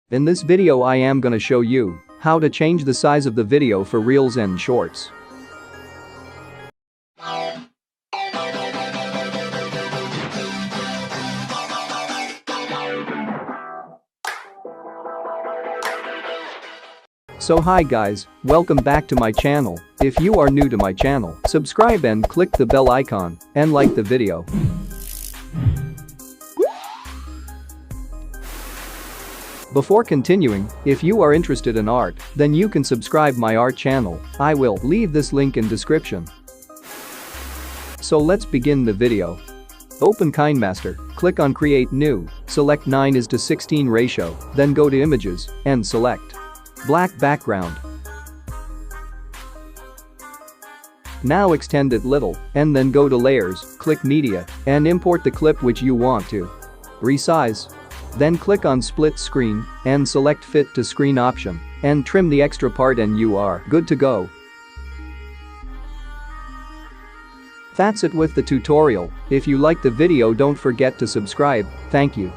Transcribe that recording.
In this video I am gonna show you how to change the size of the video for Reels and Shorts. So hi guys, welcome back to my channel. If you are new to my channel, subscribe and click the bell icon and like the video. Before continuing, if you are interested in art, then you can subscribe my art channel. I will leave this link in description. So let's begin the video. Open Kinemaster, click on Create New, select 9:16 ratio, then go to Images and select Black background. Now extend it little and then go to Layers, click Media and import the clip which you want to resize. Then click on Split Screen and select Fit to Screen option and trim the extra part and you are good to go. That's it with the tutorial. If you like the video, don't forget to subscribe. Thank you.